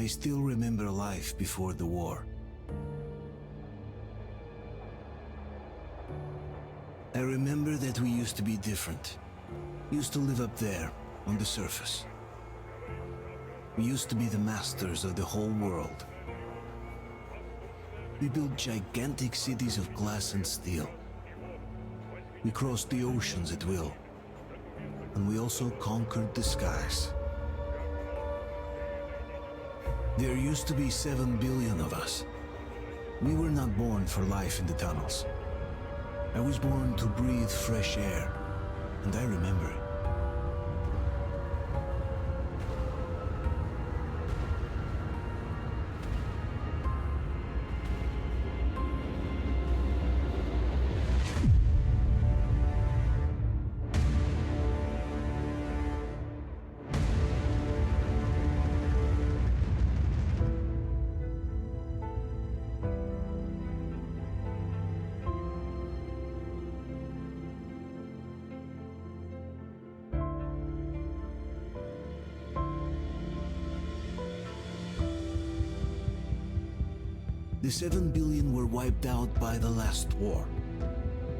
I still remember life before the war. I remember that we used to be different. Used to live up there, on the surface. We used to be the masters of the whole world. We built gigantic cities of glass and steel. We crossed the oceans at will. And we also conquered the skies. There used to be 7 billion of us. We were not born for life in the tunnels. I was born to breathe fresh air, and I remember it. The 7 billion were wiped out by the last war.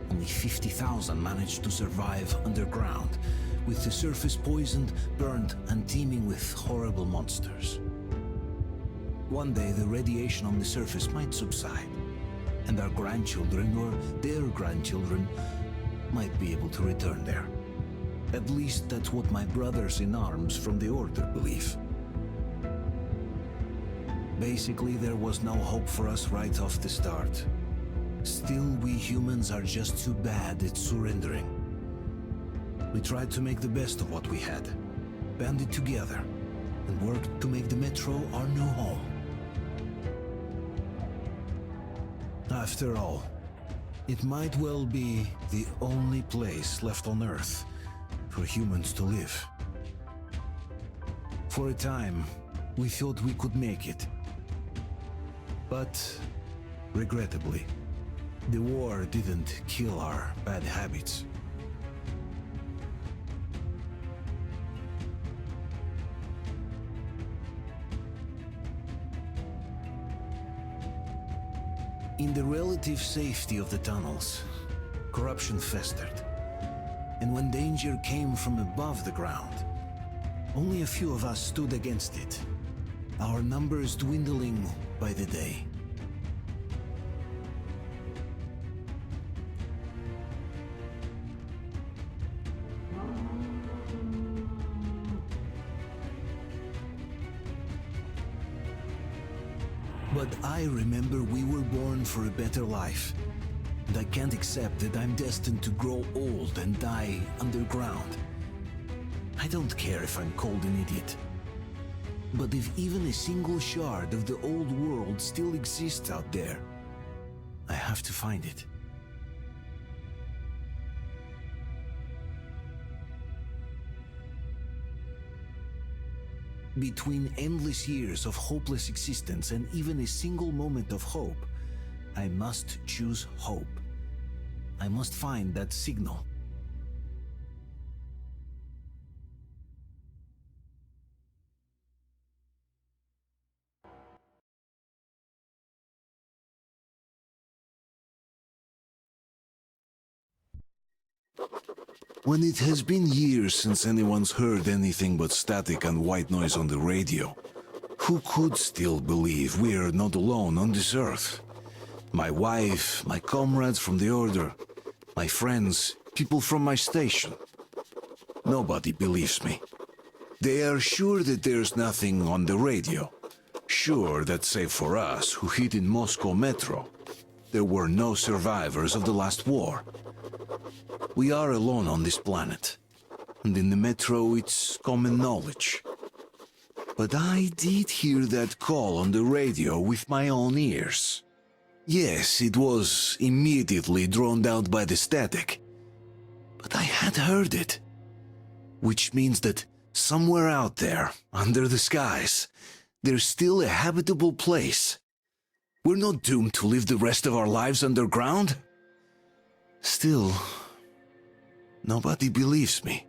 Only 50,000 managed to survive underground, with the surface poisoned, burned, and teeming with horrible monsters. One day the radiation on the surface might subside, and our grandchildren or their grandchildren might be able to return there. At least that's what my brothers in arms from the Order believe. Basically, there was no hope for us right off the start. Still, we humans are just too bad at surrendering. We tried to make the best of what we had, banded together, and worked to make the Metro our new home. After all, it might well be the only place left on Earth for humans to live. For a time, we thought we could make it. But, regrettably, the war didn't kill our bad habits. In the relative safety of the tunnels, corruption festered. And when danger came from above the ground, only a few of us stood against it, our numbers dwindling by the day. But I remember we were born for a better life, and I can't accept that I'm destined to grow old and die underground. I don't care if I'm called an idiot. But if even a single shard of the old world still exists out there, I have to find it. Between endless years of hopeless existence and even a single moment of hope, I must choose hope. I must find that signal. When it has been years since anyone's heard anything but static and white noise on the radio, who could still believe we are not alone on this earth? My wife, my comrades from the Order, my friends, people from my station. Nobody believes me. They are sure that there's nothing on the radio. Sure that save for us who hid in Moscow Metro, there were no survivors of the last war. We are alone on this planet, and in the Metro it's common knowledge. But I did hear that call on the radio with my own ears. Yes, it was immediately drowned out by the static, but I had heard it. Which means that somewhere out there, under the skies, there's still a habitable place. We're not doomed to live the rest of our lives underground. Still, nobody believes me.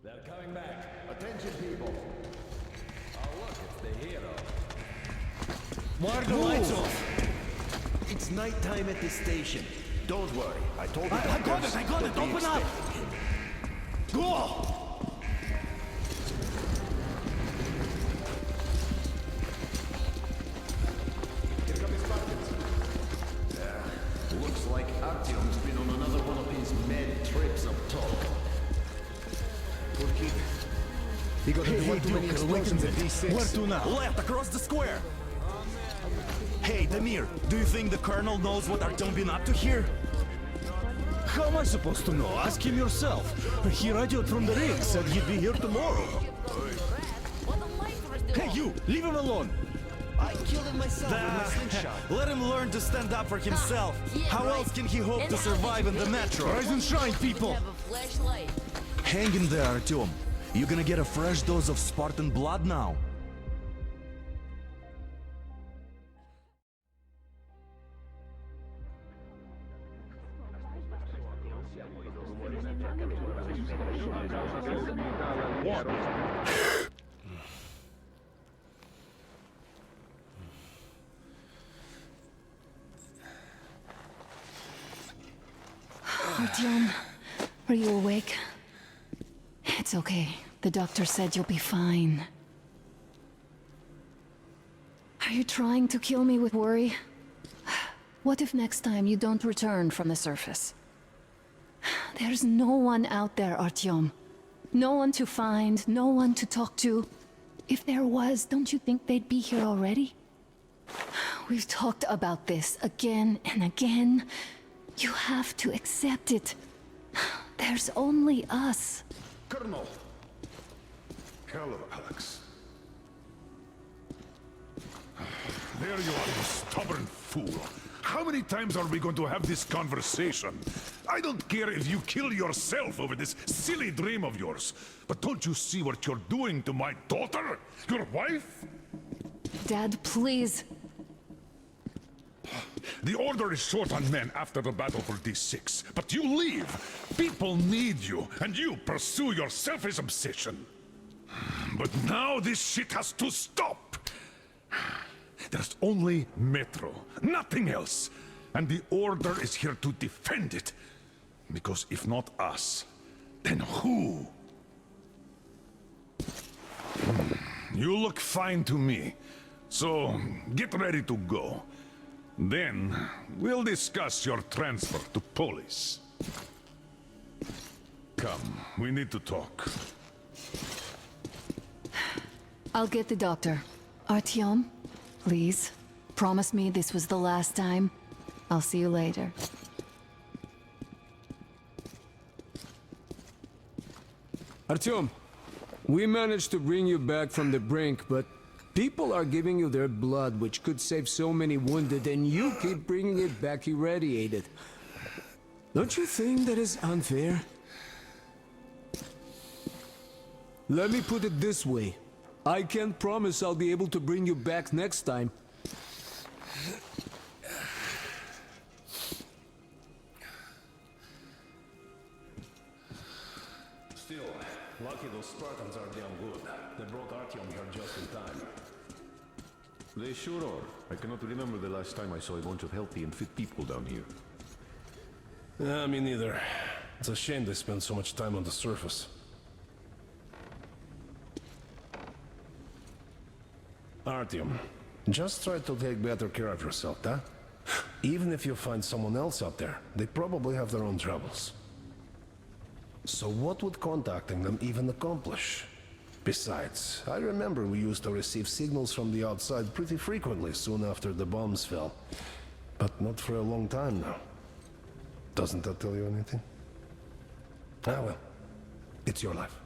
They're coming back. Attention, people. Oh, look, it's the hero. Why are the lights off? It's nighttime at the station. Don't worry. I told you. I got it. Open up. Go! Here come his buckets. Looks like Artyom's been on another one of his mad trips up top. You got Hey, one too many Duke, explosions at D6. Where to now? Left, across the square. Hey, Damir, do you think the Colonel knows what Artyom been up to here? How am I supposed to know? Ask him yourself. He radioed from the rig, said he'd be here tomorrow. Hey, you! Leave him alone! I killed him myself with my slingshot. Let him learn to stand up for himself. How else can he hope to survive in the metro? Rise and shine, people! Have a flashlight. Hang in there, Artyom. You're gonna get a fresh dose of Spartan blood now. Artyom, are you awake? It's okay. The doctor said you'll be fine. Are you trying to kill me with worry? What if next time you don't return from the surface? There's no one out there, Artyom. No one to find, no one to talk to. If there was, don't you think they'd be here already? We've talked about this again and again. You have to accept it. There's only us. Colonel! Hello, Alex. There you are, you stubborn fool. How many times are we going to have this conversation? I don't care if you kill yourself over this silly dream of yours, but don't you see what you're doing to my daughter? Your wife? Dad, please. The Order is short on men after the battle for D6, but you leave. People need you, and you pursue your selfish obsession. But now this shit has to stop. There's only Metro, nothing else. And the Order is here to defend it. Because if not us, then who? You look fine to me. So, get ready to go. Then, we'll discuss your transfer to Polis. Come, we need to talk. I'll get the doctor. Artyom, please. Promise me this was the last time. I'll see you later. Artyom, we managed to bring you back from the brink, but people are giving you their blood, which could save so many wounded, and you keep bringing it back irradiated. Don't you think that is unfair? Let me put it this way. I can't promise I'll be able to bring you back next time. Still, lucky those Spartans are damn good. They brought Artyom here just in time. They sure are. I cannot remember the last time I saw a bunch of healthy and fit people down here. Me neither. It's a shame they spend so much time on the surface. Artyom, just try to take better care of yourself, huh? Even if you find someone else out there, they probably have their own troubles. So what would contacting them even accomplish? Besides, I remember we used to receive signals from the outside pretty frequently soon after the bombs fell. But not for a long time now. Doesn't that tell you anything? Ah well, it's your life.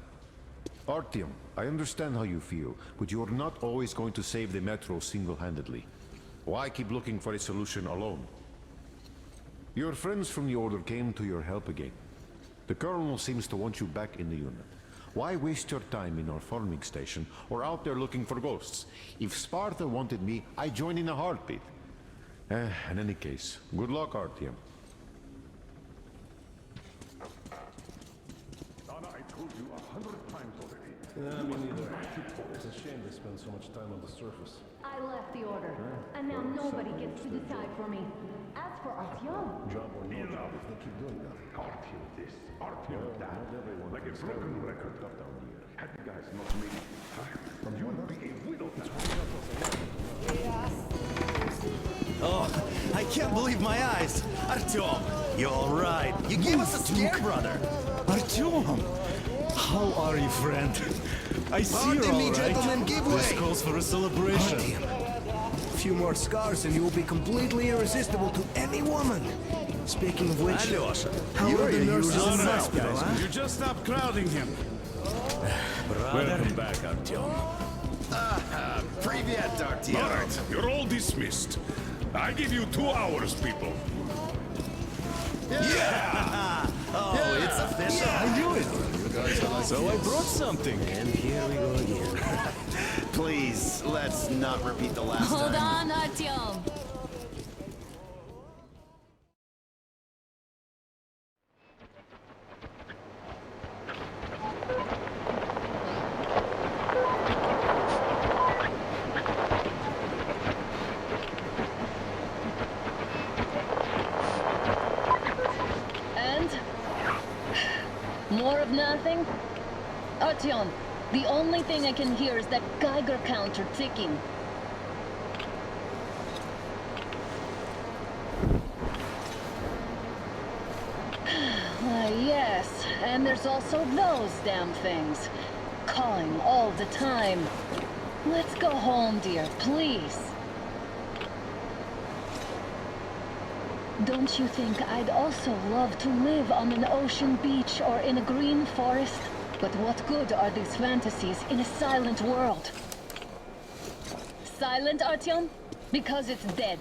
Artyom, I understand how you feel, but you're not always going to save the Metro single-handedly. Why keep looking for a solution alone? Your friends from the Order came to your help again. The Colonel seems to want you back in the unit. Why waste your time in our farming station or out there looking for ghosts? If Sparta wanted me, I'd join in a heartbeat. In any case, good luck, Artyom. Donna, I told you 100 times already. Me neither. It's a shame they spend so much time on the surface. I left the order, and now nobody gets to decide for me. As for Artyom, Job or no job if they keep doing that. Artyom this, Artyom that. Like a broken record up down here. Had the guys not made it time, you would be a widow now. Oh, I can't believe my eyes. Artyom, you're all right. You gave us a scare, brother. Artyom, How are you, friend? I see you're Pardon me, all right. gentlemen, give This way. calls for a celebration. A few more scars and you will be completely irresistible to any woman. Speaking of which, Alyosha, how you're are the a nurses usual in the nice hospital, guy. huh? You just stop crowding him. Welcome back, Artyom. Привет, Artyom. All right, you're all dismissed. I give you 2 hours, people. Oh, it's official. I knew it. So I brought something. And here we go again. Please, let's not repeat the last Hold time. on, Artyom. And? More of nothing? Artyom, the only thing I can hear is that Geiger counter ticking. Yes, and there's also those damn things. Calling all the time. Let's go home, dear, please. Don't you think I'd also love to live on an ocean beach or in a green forest? But what good are these fantasies in a silent world? Silent, Artyom? Because it's dead.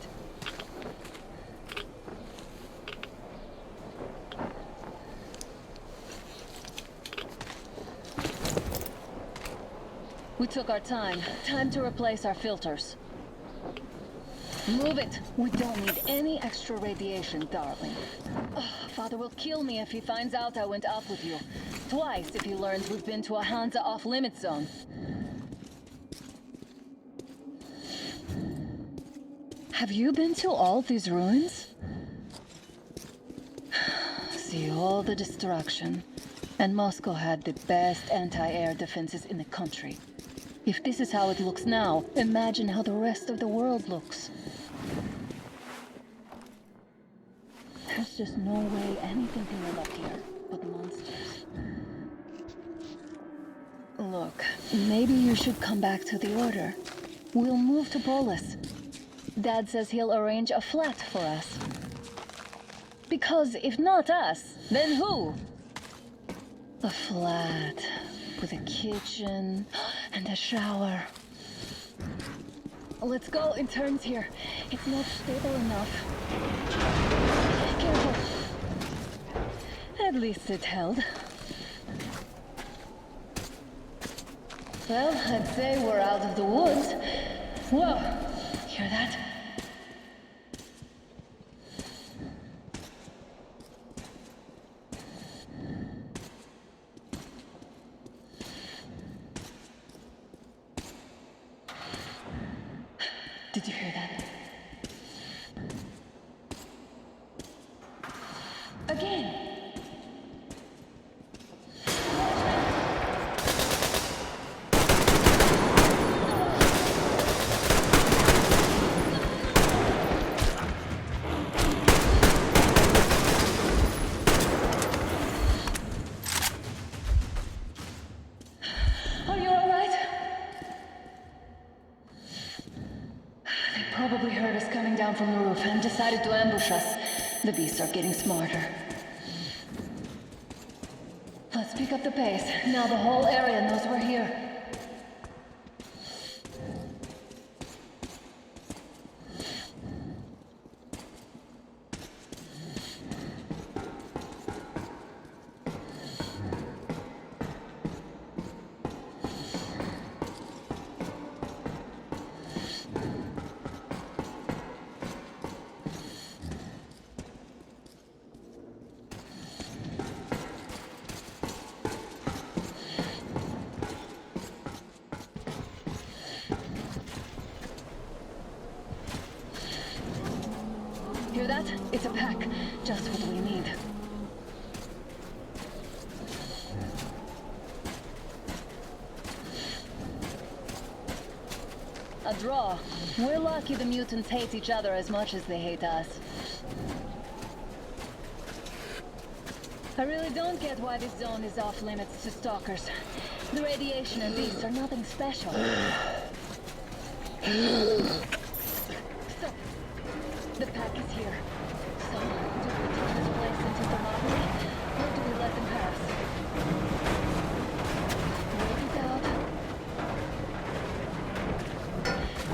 We took our time. Time to replace our filters. Move it! We don't need any extra radiation, darling. Ugh, Father will kill me if he finds out I went up with you. Twice if he learns we've been to a Hansa off-limit zone. Have you been to all these ruins? See all the destruction. And Moscow had the best anti-air defenses in the country. If this is how it looks now, imagine how the rest of the world looks. There's just no way anything can live up here but monsters. Look, maybe you should come back to the Order. We'll move to Polis. Dad says he'll arrange a flat for us. Because if not us, then who? A flat with a kitchen and a shower. Let's go in turns here. It's not stable enough. Careful. At least it held. Well, I'd say we're out of the woods. Whoa! Hear that? Did you hear that? Again! Are you all right? They probably heard us coming down from the roof and decided to ambush us. The beasts are getting smarter. Let's pick up the pace. Now the whole area knows we're here. Hear that? It's a pack. Just what we need. A draw. We're lucky the mutants hate each other as much as they hate us. I really don't get why this zone is off limits to stalkers. The radiation and beasts are nothing special. So, the pack is here. So, do we take this place into Thermopylae, or do we let them pass? Wait it out.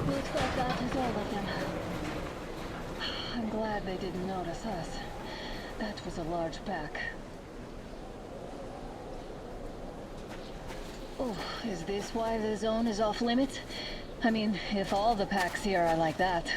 Looks like that is all of them. I'm glad they didn't notice us. That was a large pack. Oh, is this why the zone is off limits? I mean, if all the packs here are like that.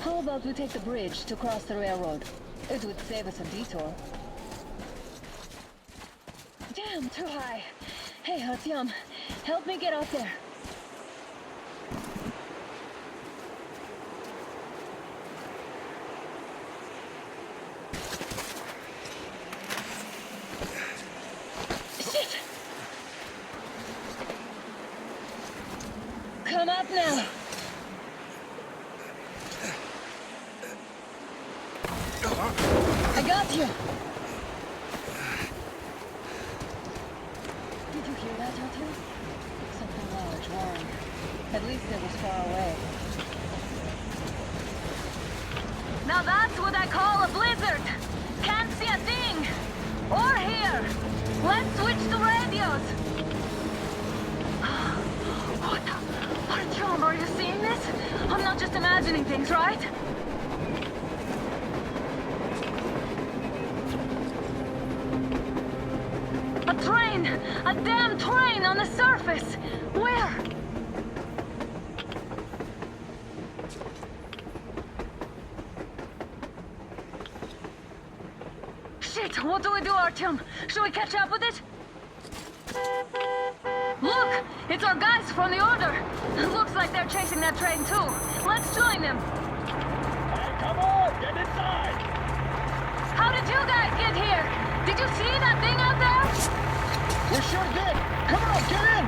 How about we take the bridge to cross the railroad? It would save us a detour. Damn, too high. Hey, Artyom, help me get up there. Shit! Come up now. I got you! Did you hear that, Artyom? Something large roaring. At least it was far away. Now that's what I call a blizzard! Can't see a thing! Or hear! Let's switch to radios! What the... Artyom, are you seeing this? I'm not just imagining things, right? A train! A damn train on the surface! Where? Shit! What do we do, Artyom? Should we catch up with it? Look! It's our guys from the Order! Looks like they're chasing that train too. Let's join them! Hey, come on! Get inside! How did you guys get here? Did you see that thing out there? We sure did! Come on, get in!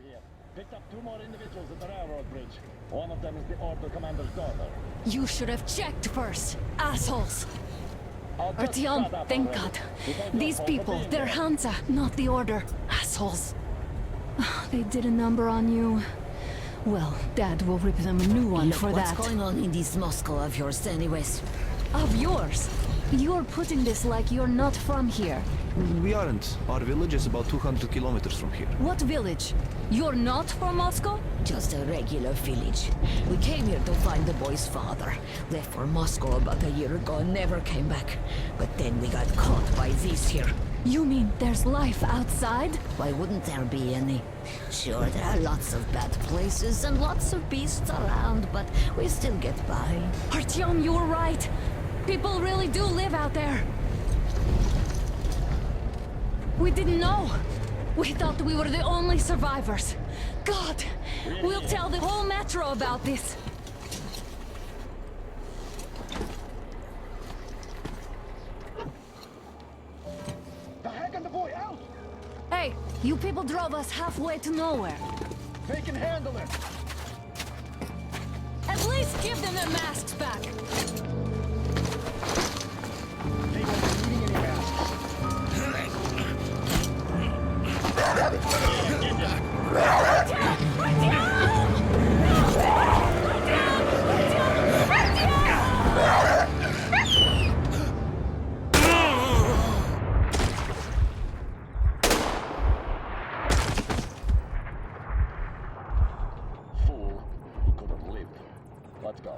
Here. Picked up 2 more individuals at the railroad bridge. One of them is the Order Commander's daughter. You should have checked first, assholes! I'll just Artyom, shut up thank already. God. We don't These know people, what they're they Hansa, not the Order. Assholes. They did a number on you. Well, Dad will rip them a new one Look, for what's that. going on in this Moscow of yours anyways? Of yours? You're putting this like you're not from here. We aren't. Our village is about 200 kilometers from here. What village? You're not from Moscow? Just a regular village. We came here to find the boy's father. Left for Moscow about a year ago and never came back. But then we got caught by these here. You mean there's life outside? Why wouldn't there be any? Sure, there are lots of bad places and lots of beasts around, but we still get by. Artyom, you were right. People really do live out there. We didn't know. We thought we were the only survivors. God, we'll tell the whole metro about this. The heck and the boy out! Hey, you people drove us halfway to nowhere. They can handle it! At least give them their masks back. They won't be needing any masks. Fool. He could have lived. Let's go.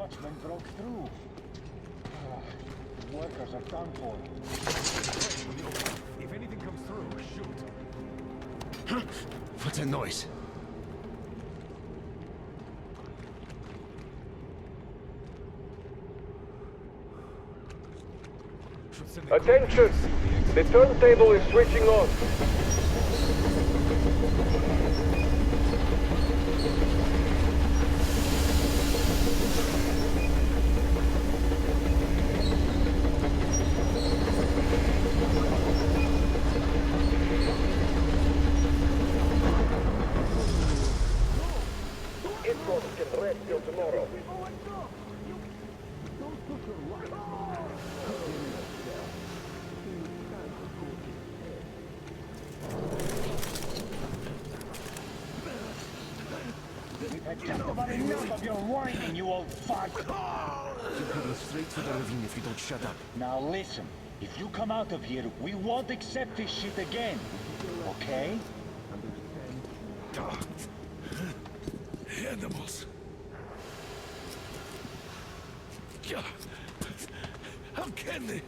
watchman broke through. Workers are done for. If anything comes through, shoot. Huh? What's that noise? Attention! The turntable is switching on. Info can rest till tomorrow. Just about enough of your whining, you old fart! You're heading straight to the ravine if you don't shut up. Now listen, if you come out of here, we won't accept this shit again. Okay? Animals. Yeah. How can they?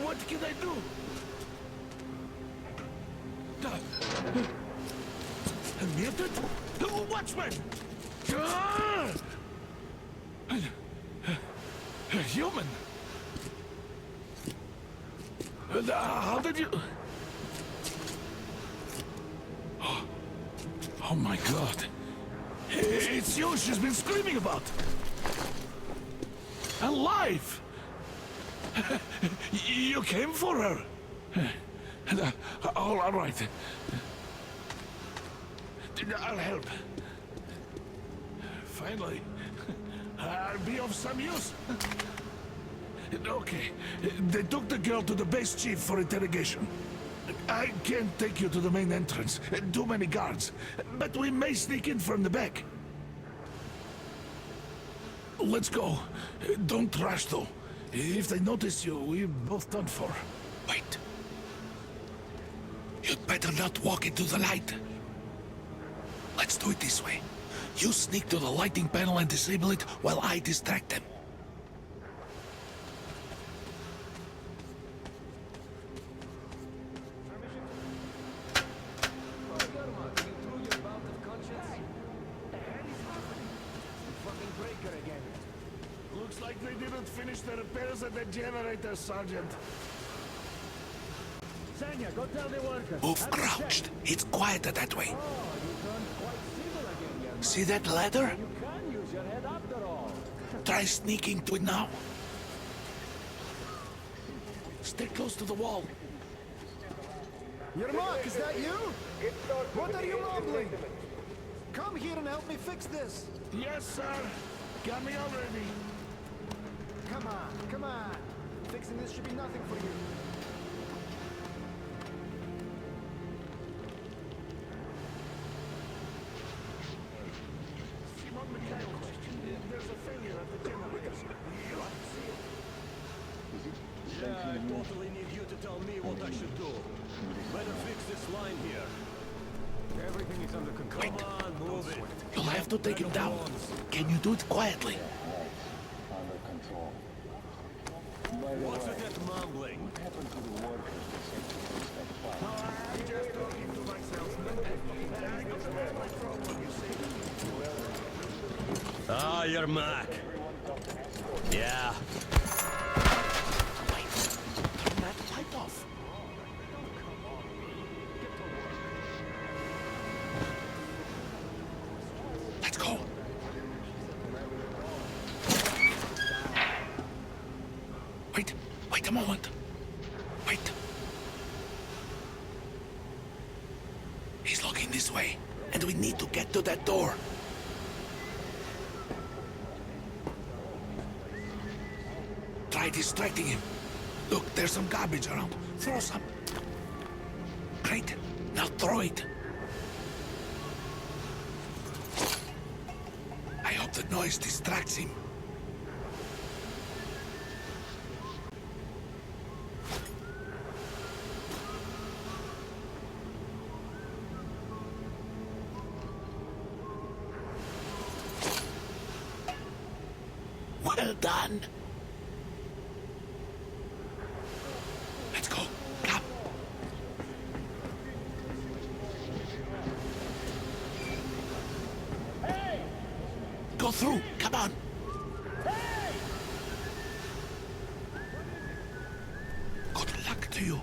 What can I do? Muted? Watchman! Human? How did you... Oh my God. It's you she's been screaming about. Alive! You came for her. All right. I'll help. Finally, I'll be of some use. Okay, they took the girl to the base chief for interrogation. I can't take you to the main entrance. Too many guards. But we may sneak in from the back. Let's go. Don't rush, though. If they notice you, we're both done for. Wait. You'd better not walk into the light. Let's do it this way. You sneak to the lighting panel and disable it while I distract them. Looks like they didn't finish the repairs at the generator, Sergeant. Sanya, go tell the workers. Move crouched. It's quieter that way. See that ladder? You can use your head after all. Try sneaking to it now. Stay close to the wall. Yermak, is that you? What are you mumbling? Come here and help me fix this. Yes, sir. Got me already. Come on, come on. Fixing this should be nothing for you. Simon Mikhail, there's a failure at the generators. Yeah, I totally need you to tell me what I should do. Better fix this line here. Everything is under control. Come on, move it. You'll have to take him down. Can you do it quietly? Under control. What's with that mumbling? What happened to the workers that said to fix that fire? I'm just talking to myself. Ah, you're Mac. Yeah. Wait, turn that light off. Let's go. Wait a moment. Wait. He's looking this way, and we need to get to that door. Try distracting him. Look, there's some garbage around. Throw some. Great. Now throw it. I hope the noise distracts him. Well done. Let's go. Come. Go through. Come on. Good luck to you.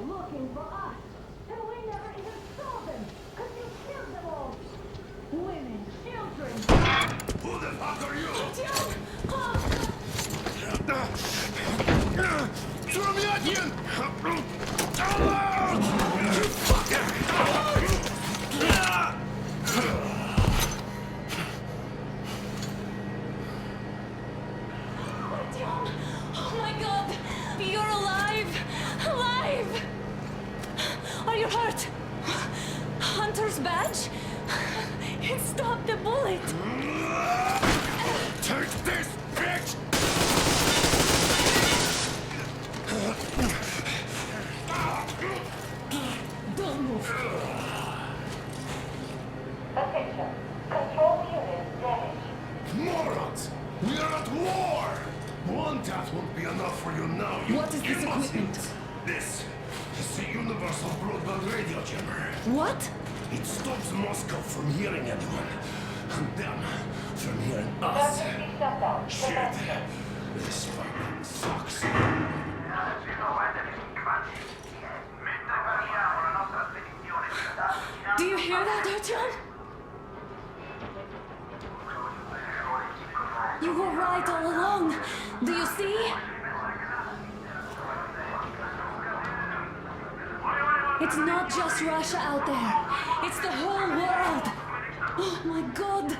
Looking for us, and we never even saw them, because you killed them all. Women, children. Who the fuck are you? Throw me at you! Oh my god! You're alive! Alive! Are you hurt? Hunter's badge? It stopped the bullet! Take this, bitch! Don't move! Attention. Control unit damaged. Morons! We are at war! One task won't be enough for you now. What is this equipment? This is the Universal Broadband Radio Jammer. What? It stops Moscow from hearing anyone. And them from hearing us. Emergency shutdown. Shit. This fucking sucks. Do you hear that, Artyom? You were right all along. Do you see? It's not just Russia out there. It's the whole world. Oh my god.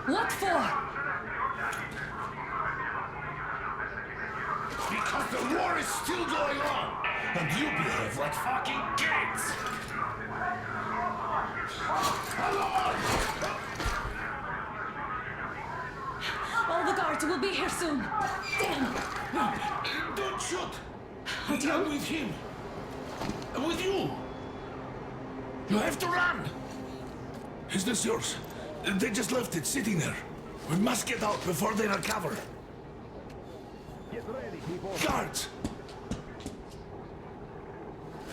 What for? Because the war is still going on. And you behave like fucking kids. All the guards will be here soon. Damn. Don't shoot. Artyom? I'm with him. I'm with you. You have to run. Is this yours? They just left it sitting there. We must get out before they recover. Get ready, people. Guards!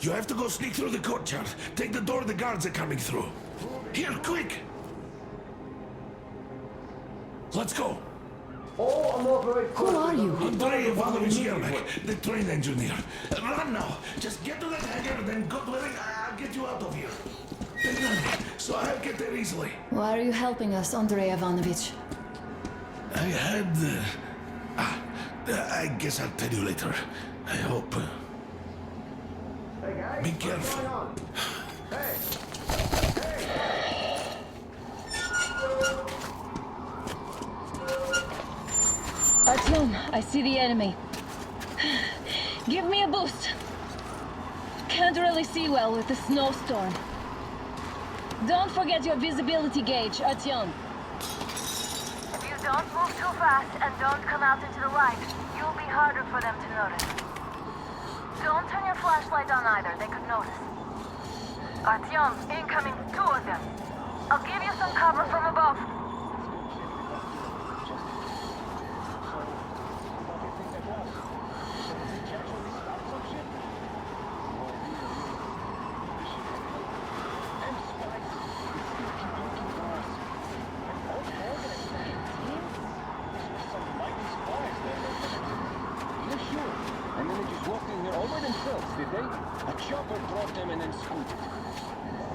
You have to go sneak through the courtyard. Take the door the guards are coming through. Here, quick! Let's go. Who are you? Andrei Ivanovich Yermak, the train engineer. Run now. Just get to that hangar, then God willing, I'll get you out of here. Take money, so I'll get there easily. Why are you helping us, Andrei Ivanovich? I had... I guess I'll tell you later. I hope. Be careful. Artyom, I see the enemy. Give me a boost. Can't really see well with the snowstorm. Don't forget your visibility gauge, Artyom. If you don't move too fast and don't come out into the light, you'll be harder for them to notice. Don't turn your flashlight on either, they could notice. Artyom, incoming, 2 of them. I'll give you some cover from above.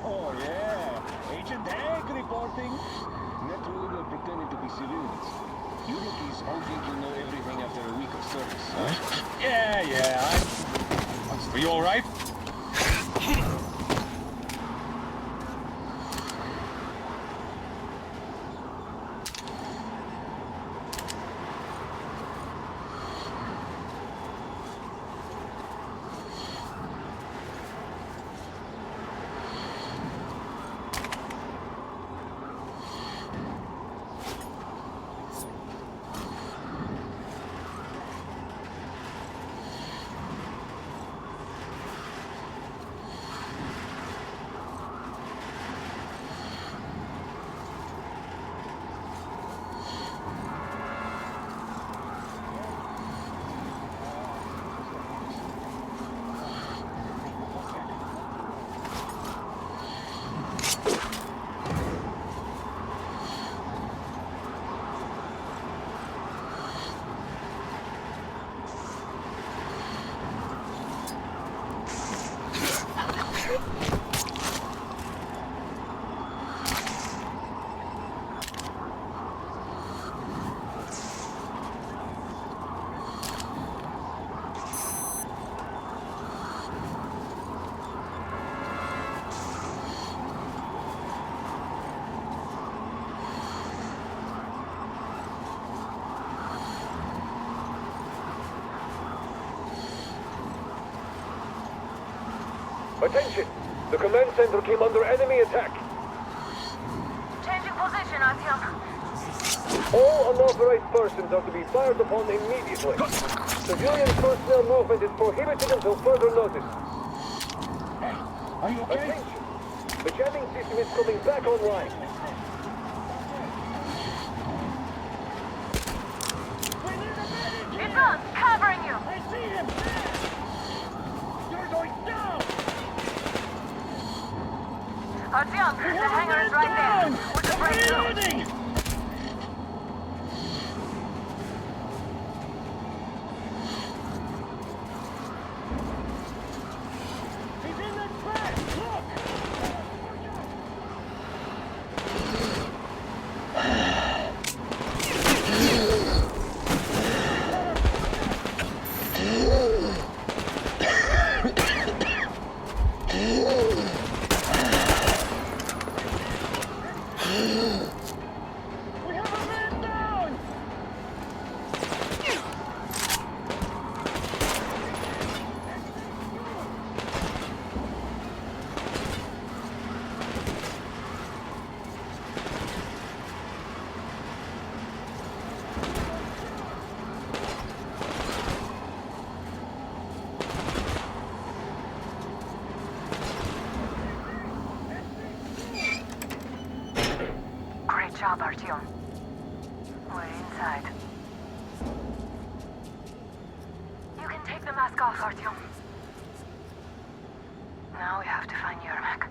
Oh yeah, Agent Egg reporting. Naturally, we're pretending to be civilians. You rookies all think you know everything after a week of service, huh? Yeah, are you all right? Attention! The command center came under enemy attack. Changing position, Artyom. All unauthorized persons are to be fired upon immediately. Civilian personnel movement is prohibited until further notice. Are you okay? Attention! The jamming system is coming back online. It's on! Covering you! I see him! You're going down! Artyom, the hangar is right there. We can break through. He's in the track! Look! We have a man down! Great job, Artyom. We're inside. You can take the mask off, Artyom. Now we have to find Yermak.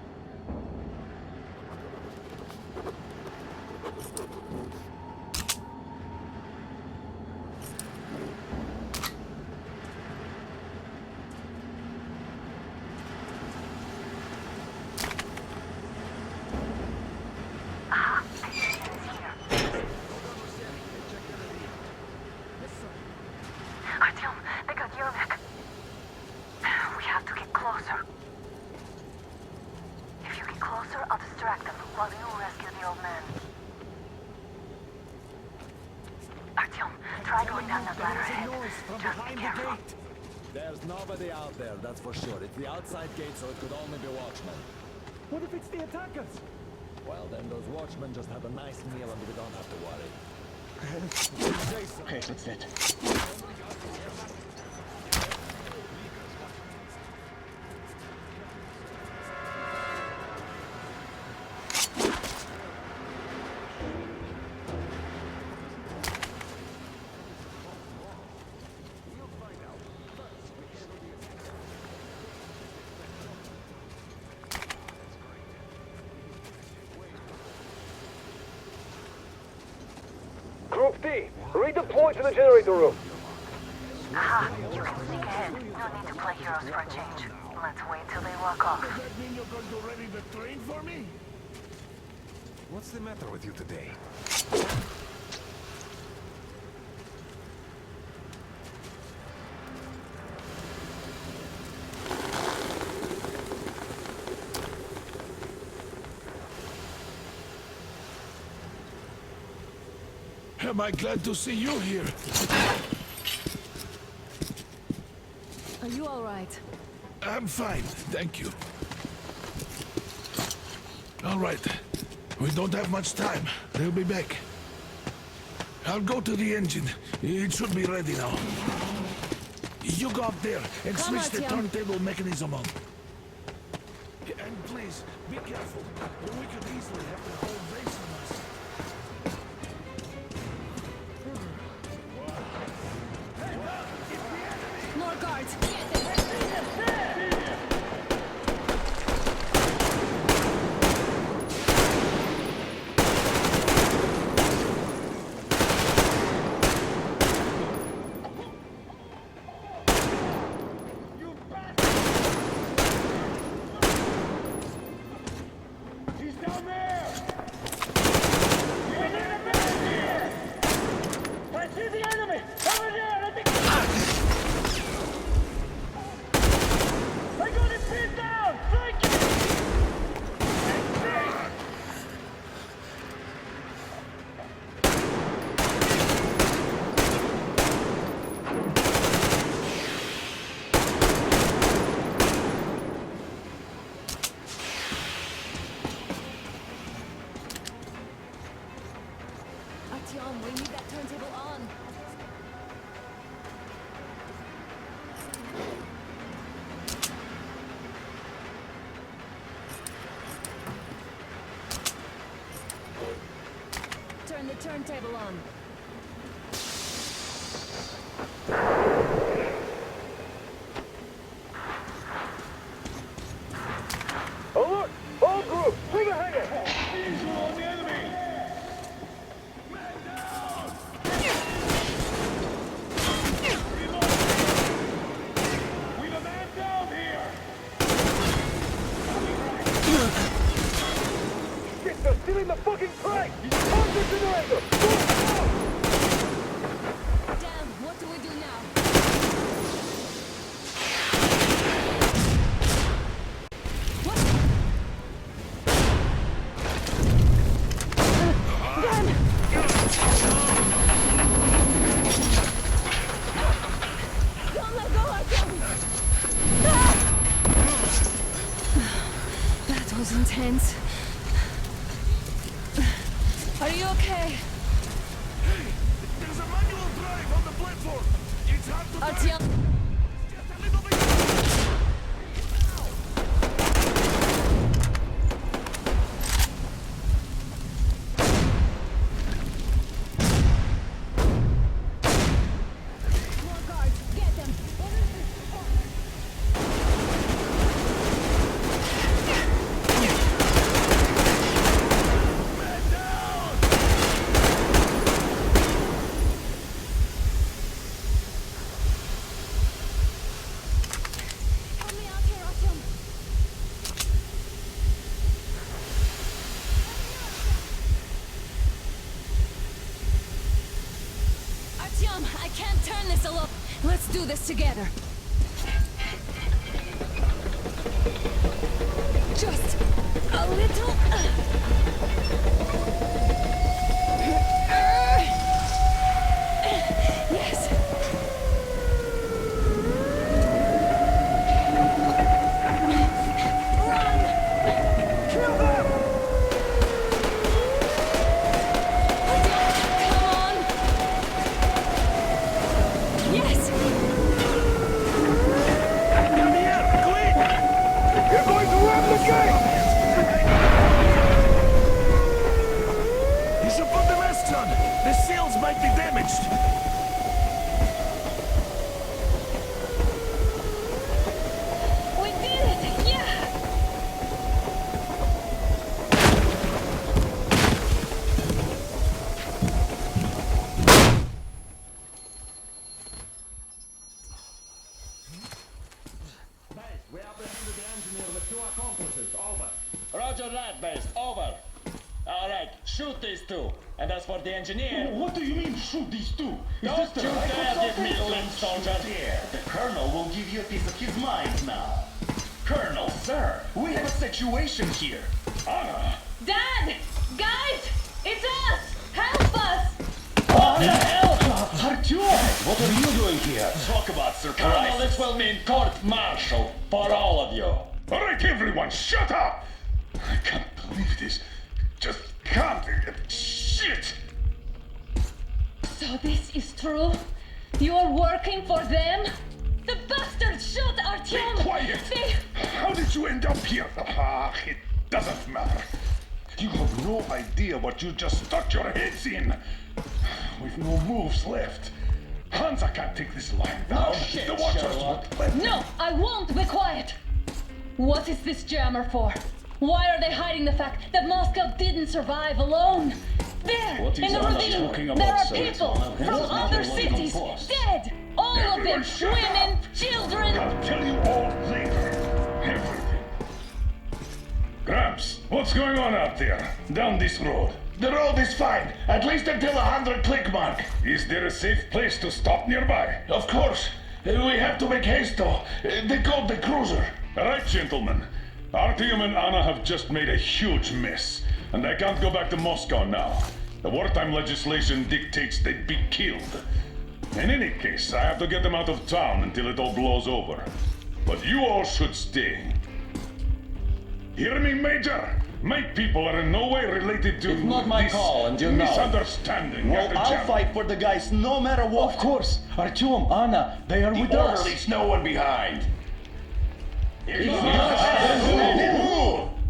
Ah, I see it is here. Artyom, they got Yermak. We have to get closer. If you get closer, I'll distract them while you rescue the old man. Artyom, try going down that ladder ahead. Just be careful. There's nobody out there, that's for sure. It's the outside gate, so it could only be watchmen. What if it's the attackers? Well, then those watchmen just have a nice meal and we don't have to worry. Okay, that's it. Group D, redeploy to the generator room. Aha, you can sneak ahead. No need to play heroes for a change. Let's wait till they walk off. That mean you're going to ready the train for me? What's the matter with you today? Am I glad to see you here? Are you all right? I'm fine, thank you. All right. We don't have much time. They'll be back. I'll go to the engine. It should be ready now. You go up there and Come, switch the Artyom. turntable mechanism on. And please, be careful. We could easily have the whole base on us. More guards! He's down there! I see the enemy! Over there! At the... turntable on. Alert! All groups, to the hangar! Shit, they're stealing the fucking crank! On the generator! Damn, what do we do now? Don't let go, Artyom! That was intense. Are you okay? There's a manual drive on the platform. It's hard to Artyom! just a little bit. More guards! Get them! Help me out here, Artyom! Artyom, I can't turn this alone. Let's do this together. Just a little. Yes. Run! Kill them! Come on! Yes! Come here, quick! You're going to ram the gate! You should put the masks on. The seals might be damaged. We did it! Yeah! We apprehended the engineer with 2 accomplices. Over. Roger that, base. Over. All right, shoot these 2. And as for the engineer... What do you mean, shoot these 2? Don't you dare give me link, soldier! The Colonel will give you a piece of his mind now. Colonel, sir, we have a situation here. Anna! Dad! Guys! It's us! Help us! What the hell? Artyom, what are you doing here? Talk about Colonel, surprise. this will mean court-martial for all of you. All right, everyone, shut up! I can't believe this. Just can't. Shit! So this is true? You're working for them? The bastards shot Artyom! Be quiet! They... How did you end up here? Ah, it doesn't matter. You have no idea what you just stuck your heads in. We've no moves left. Hansa can't take this line down. shit, The Watchers Sherlock. won't let No, I won't be quiet! What is this jammer for? Why are they hiding the fact that Moscow didn't survive alone? There, What in is the Anna ravine, talking about, there are sir? people It's from not other a cities, post. dead! All of them, Everyone shut women, up. children! I'll tell you all later. Everything. Gramps, what's going on out there? Down this road? The road is fine, at least until 100 click mark. Is there a safe place to stop nearby? Of course. We have to make haste though. They called the cruiser. All right, gentlemen. Artyom and Anna have just made a huge mess, and they can't go back to Moscow now. The wartime legislation dictates they'd be killed. In any case, I have to get them out of town until it all blows over. But you all should stay. Hear me, Major? My people are in no way related to It's not my this call, and you know. misunderstanding. Well, at the I'll jam. fight for the guys no matter what. Of course. Artyom, Anna, they are with us. Leaves no one behind.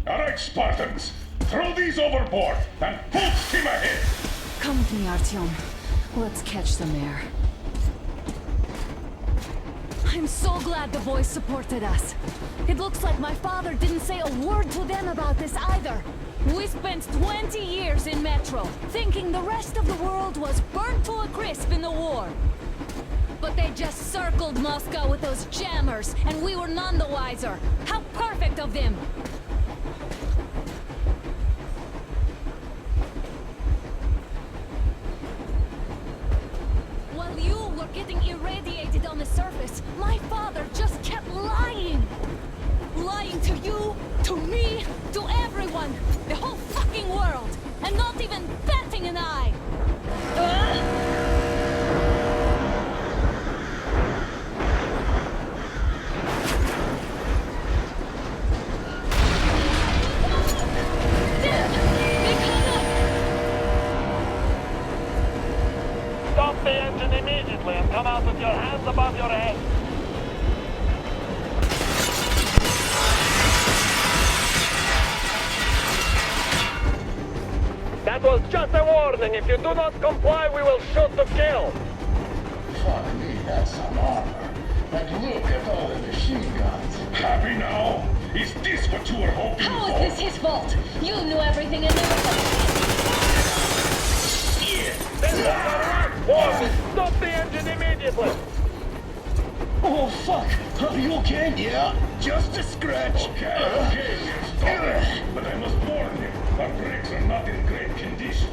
All right, Spartans. Throw these overboard and full steam ahead. Come with me, Artyom. Let's catch some air. I'm so glad the boys supported us. It looks like my father didn't say a word to them about this either. We spent 20 years in Metro, thinking the rest of the world was burnt to a crisp in the war. But they just circled Moscow with those jammers, and we were none the wiser. How perfect of them! While you were getting irradiated on the surface, my father just kept lying! Lying to you, to me, to everyone! The whole fucking world! And not even batting an eye! Stop the engine immediately and come out with your hands above your head. That was just a warning. If you do not comply, we will shoot to kill. Fuck me, that's some armor. And look at all the machine guns. Happy now? Is this what you were hoping for? How is this his fault? You knew everything and never This is alright. Warning, stop the engine immediately. Oh, fuck. Are you okay? Yeah, just a scratch. Okay, stop it. But I must warn you, our brakes are not in great condition.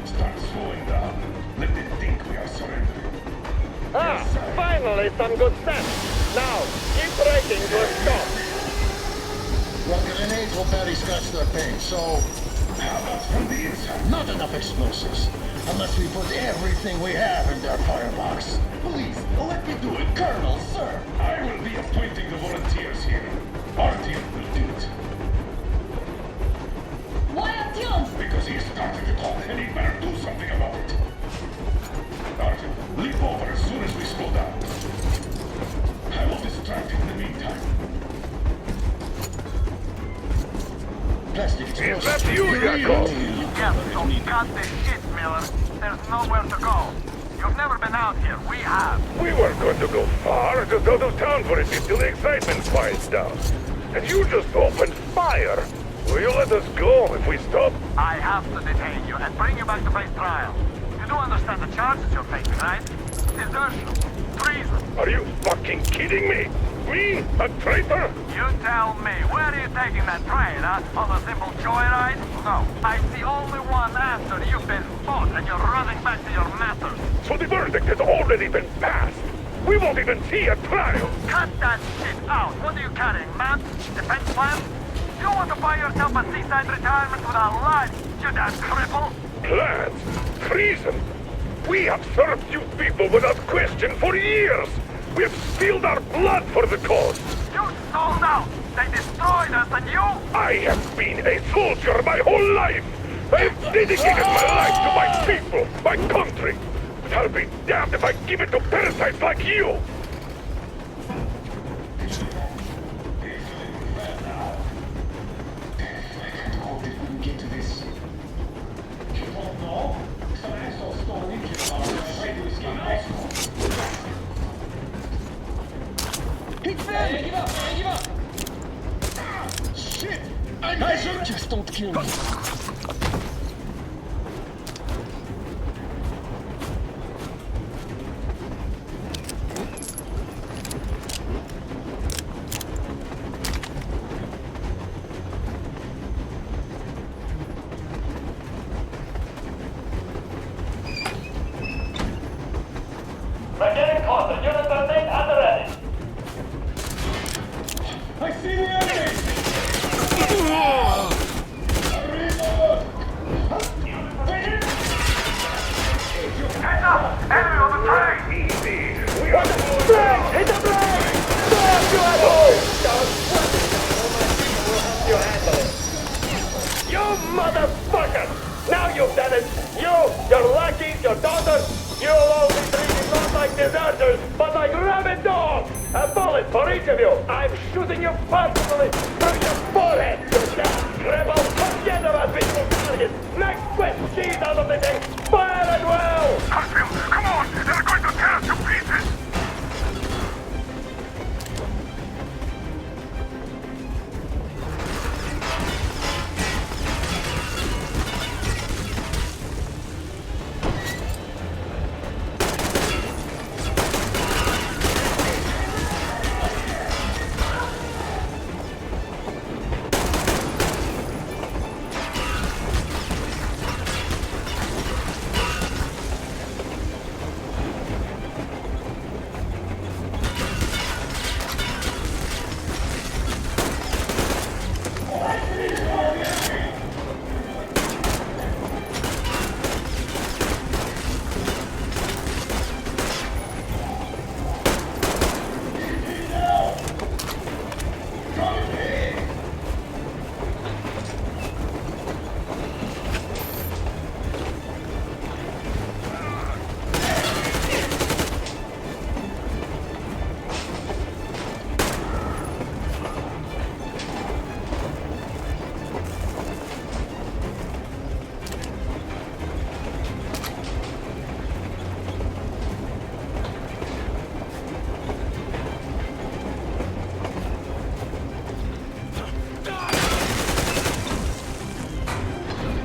Start slowing down. Let them think we are surrendering. Finally some good sense. Now, keep braking to a stop. Well, grenades will barely scratch their paint, so... How about from the inside? Not enough explosives. Unless we put everything we have in their firebox. Please, let me do it, Colonel, sir. I will be appointing the volunteers here. Artyom will do it. Why Artyom? Because he started it all, and he better do something about it. Artyom, leap over as soon as we slow down. I will distract him in the meantime. Plastic Is that you, Yakov? Yes, so cut the shit, Miller. There's nowhere to go. You've never been out here. We have. We weren't going to go far, just out of town for a bit till the excitement quiets down. And you just opened fire. Will you let us go if we stop? I have to detain you and bring you back to face trial. You do understand the charges you're facing, right? Desertion, treason. Are you fucking kidding me? Me? A traitor? You tell me, where are you taking that train, huh? On a simple joyride? No, I see only one answer. You've been fought and you're running back to your masters. So the verdict has already been passed. We won't even see a trial. Cut that shit out. What are you carrying, man? Defense plan? You want to buy yourself a seaside retirement without life, you damn cripple? Plans? Treason? We have served you people without question for years. We have spilled our blood for the cause. You sold out. They destroyed us and you... I have been a soldier my whole life. I have dedicated my life to my people, my country. But I'll be damned if I give it to parasites like you. Shit! I should just don't kill me. We're getting closer. Unit 13 at the ready. I see the enemy! Heads up! Enemy on the train! Easy. We are Hit the brake! Stop, you asshole! You handle it. You motherfucker! Now you've done it! You, your lackeys, your daughters, you'll all be treated not like deserters, but like rabid dogs! A bullet for each of you! I'm shooting you personally through your forehead, you damn cripple! Forget about visual targets! Next out of the thing! Fire as well! Artyom, come on! They're going to tear us to pieces!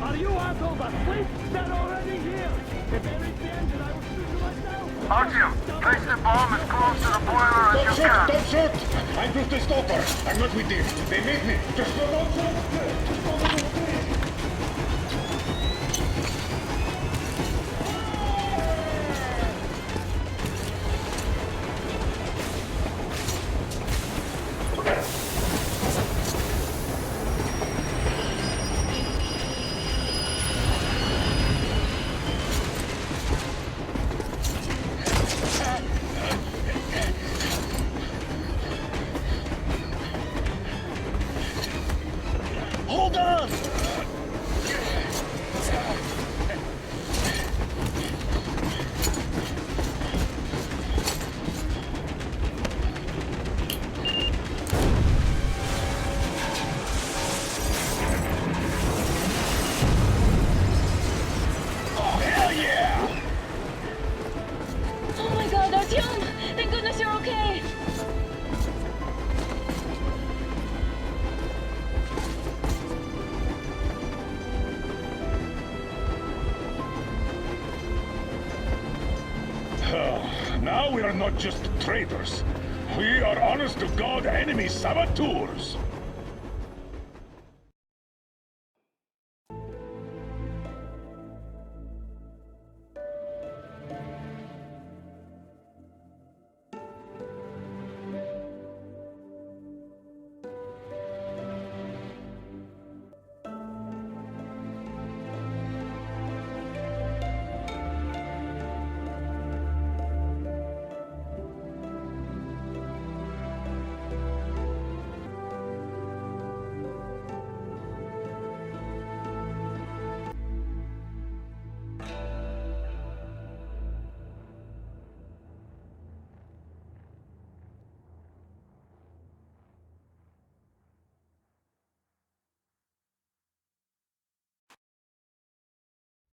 Are you assholes asleep? They're already here! If they reach the engine, I will shoot you myself! Artyom, place the bomb as close to the boiler as you can. Don't shoot! I'm just a stopper. I'm not with them. They made me. Just don't shoot! Hold on! Oh, hell yeah! Oh my god, Artyom! Thank goodness you're okay! Now we are not just traitors. We are honest-to-God enemy saboteurs.